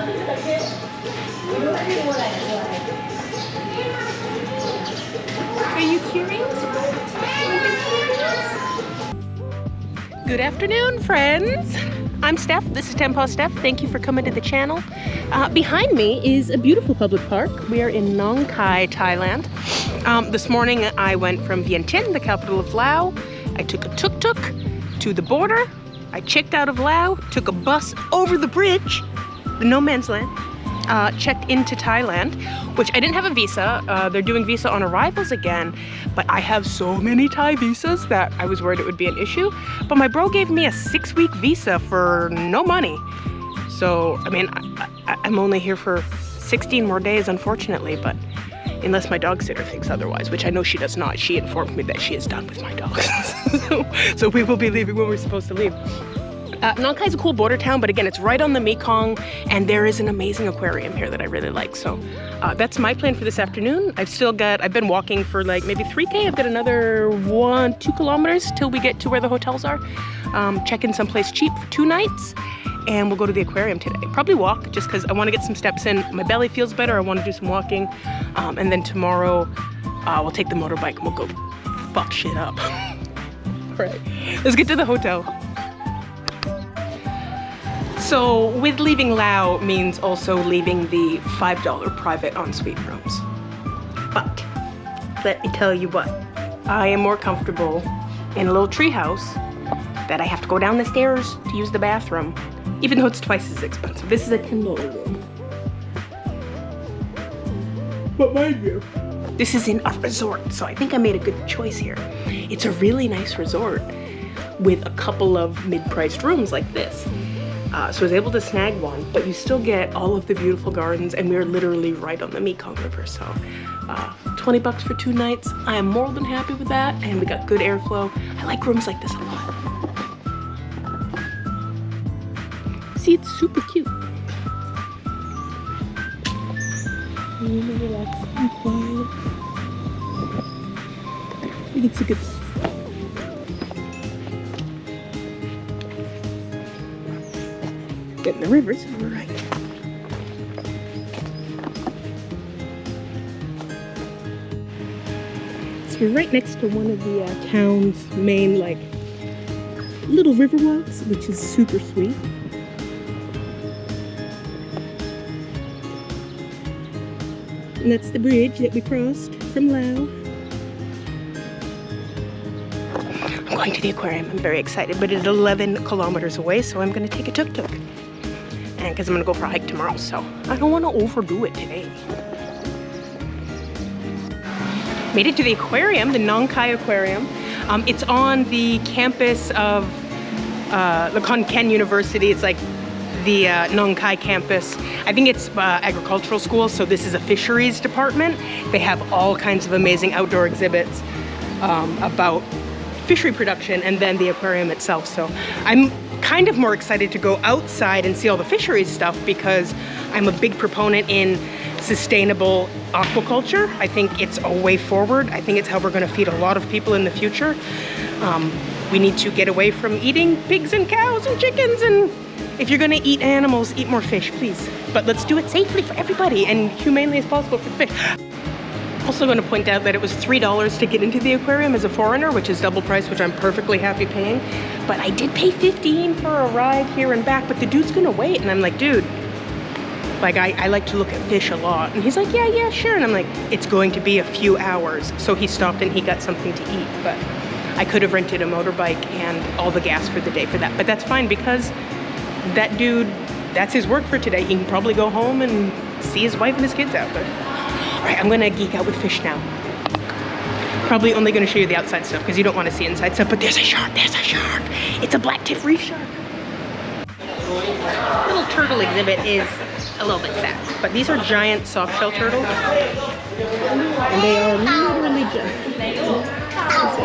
Are you curious? Good afternoon, friends. I'm Steph. This is Tempo Steph. Thank you for coming to the channel. Behind me is a beautiful public park. We are in Nong, Thailand. This morning I went from Vientiane, the capital of Laos. I took a tuk-tuk to the border. I checked out of Laos, took a bus over the bridge, the no man's land, checked into Thailand, which I didn't have a visa. They're doing visa on arrivals again, but I have so many Thai visas that I was worried it would be an issue. But my bro gave me a 6-week visa for no money. So, I mean, I'm only here for 16 more days, unfortunately, but unless my dog sitter thinks otherwise, which I know she does not. She informed me that she is done with my dogs. so we will be leaving when we're supposed to leave. Nong Khai is a cool border town, but again, it's right on the Mekong, and there is an amazing aquarium here that I really like. So that's my plan for this afternoon. I've been walking for like maybe 3K. I've got another 2 kilometers till we get to where the hotels are. Check in someplace cheap for 2 nights, and we'll go to the aquarium today. Probably walk, just because I want to get some steps in. My belly feels better. I want to do some walking. And then tomorrow, we'll take the motorbike and we'll go fuck shit up. All right, let's get to the hotel. So with leaving Laos means also leaving the $5 private ensuite rooms. But let me tell you what, I am more comfortable in a little treehouse that I have to go down the stairs to use the bathroom, even though it's twice as expensive. This is a $10 room. But mind you, this is in a resort, so I think I made a good choice here. It's a really nice resort with a couple of mid-priced rooms like this. So I was able to snag one, but you still get all of the beautiful gardens, and we're literally right on the Mekong River. So 20 bucks for 2 nights. I am more than happy with that, and we got good airflow. I like rooms like this a lot. See, it's super cute. I think it's a good. Getting the river, so we're right. So we're right next to one of the town's main, like, little river walks, which is super sweet. And that's the bridge that we crossed from Laos. I'm going to the aquarium. I'm very excited, but it's 11 kilometers away, so I'm going to take a tuk-tuk. And because I'm going to go for a hike tomorrow, so I don't want to overdo it today. Made it to the aquarium, the Nong Khai Aquarium. It's on the campus of the Khon Kaen University. It's like the Nong Khai campus. I think it's agricultural school, so this is a fisheries department. They have all kinds of amazing outdoor exhibits about fishery production, and then the aquarium itself. So I'm kind of more excited to go outside and see all the fisheries stuff because I'm a big proponent in sustainable aquaculture. I think it's a way forward. I think it's how we're going to feed a lot of people in the future. We need to get away from eating pigs and cows and chickens, and if you're going to eat animals, eat more fish, please. But let's do it safely for everybody and humanely as possible for the fish. Also going to point out that it was $3 to get into the aquarium as a foreigner, which is double price, which I'm perfectly happy paying. But I did pay $15 for a ride here and back, but the dude's gonna wait. And I'm like, dude, like I like to look at fish a lot. And he's like, yeah, sure. And I'm like, it's going to be a few hours. So he stopped and he got something to eat. But I could have rented a motorbike and all the gas for the day for that. But that's fine because that dude, that's his work for today. He can probably go home and see his wife and his kids out. But all right, I'm gonna geek out with fish now. Probably only gonna show you the outside stuff because you don't want to see inside stuff, but there's a shark, It's a black tip reef shark. Little turtle exhibit is a little bit sad, but these are giant soft shell turtles. And they are literally just very big turtles.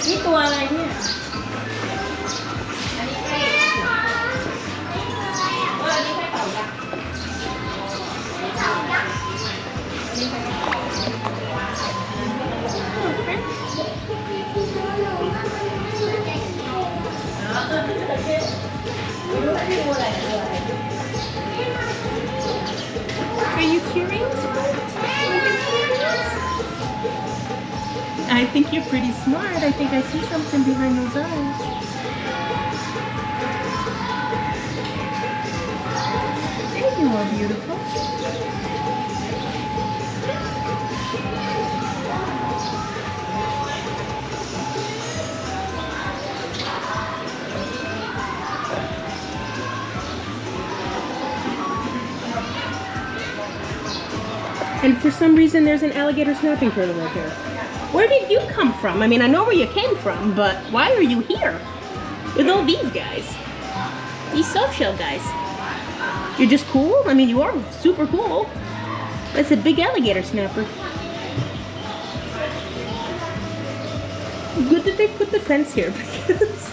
นี่ตัวอะไรเนี่ย Are you curious? I think you're pretty smart. I think I see something behind those eyes. There you are, beautiful. And for some reason, there's an alligator snapping turtle right here. Where did you come from? I mean, I know where you came from, but why are you here with all these guys? These soft-shell guys. You're just cool? I mean, you are super cool. That's a big alligator snapper. Good that they put the fence here because...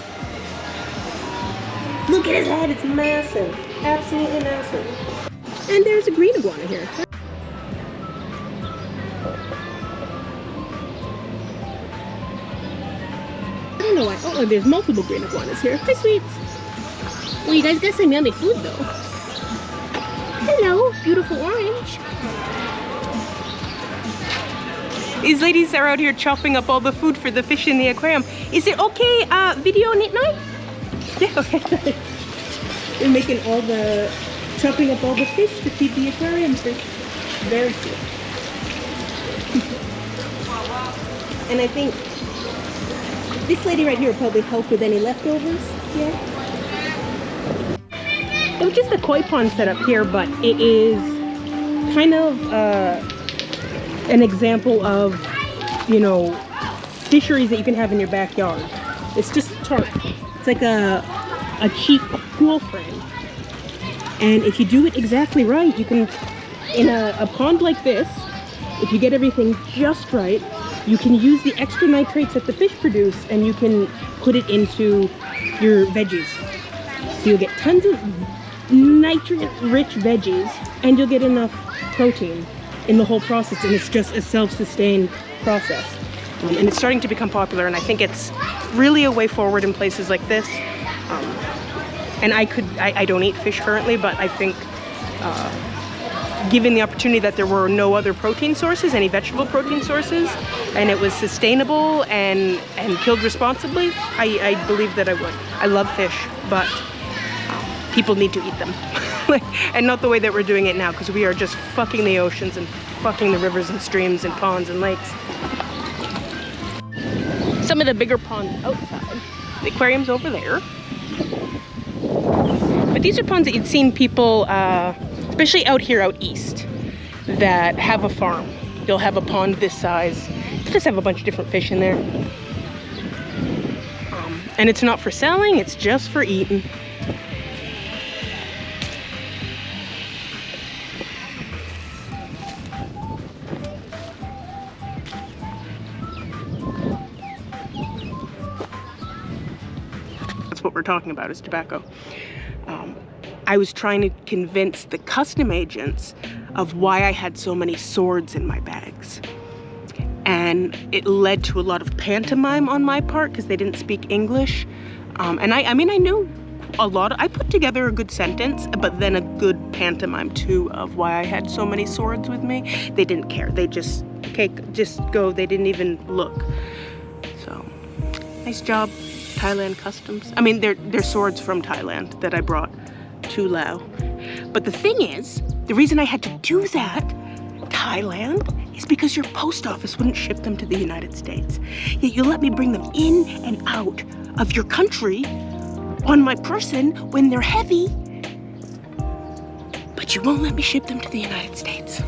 Look at his head, it's massive. Absolutely massive. And there's a green iguana here. I don't know why. Oh, there's multiple green iguanas here. Hi, sweets. Well, you guys got some yummy food, though. Hello, beautiful orange. These ladies are out here chopping up all the food for the fish in the aquarium. Is it okay, video Nitnoy? Yeah, okay. They're making all the, chopping up all the fish to feed the aquarium fish. Very cute. And I think this lady right here will probably help with any leftovers. Yeah. It was just a koi pond set up here, but it is kind of an example of, you know, fisheries that you can have in your backyard. It's just tarp. It's like a cheap pool frame. And if you do it exactly right, you can, in a pond like this, if you get everything just right, you can use the extra nitrates that the fish produce and you can put it into your veggies. So you'll get tons of nitrogen-rich veggies and you'll get enough protein in the whole process, and it's just a self-sustained process. And it's starting to become popular, and I think it's really a way forward in places like this. And I don't eat fish currently, but I think given the opportunity that there were no other protein sources, any vegetable protein sources, and it was sustainable and killed responsibly, I believe that I would. I love fish, but people need to eat them. And not the way that we're doing it now, because we are just fucking the oceans and fucking the rivers and streams and ponds and lakes. Some of the bigger ponds outside. The aquarium's over there. But these are ponds that you'd seen people, especially out here out east, that have a farm. They'll have a pond this size. They just have a bunch of different fish in there. And it's not for selling, it's just for eating. What we're talking about is tobacco. I was trying to convince the custom agents of why I had so many swords in my bags. And it led to a lot of pantomime on my part because they didn't speak English. And I mean, I knew a lot. I put together a good sentence, but then a good pantomime too of why I had so many swords with me. They didn't care. They just, okay, just go. They didn't even look. So, nice job. Thailand Customs. I mean, they're swords from Thailand that I brought to Laos. But the thing is, the reason I had to do that, Thailand, is because your post office wouldn't ship them to the United States. Yet you let me bring them in and out of your country on my person when they're heavy, but you won't let me ship them to the United States.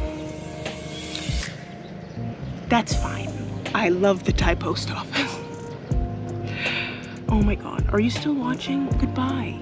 That's fine. I love the Thai post office. Oh my God, are you still watching? Goodbye.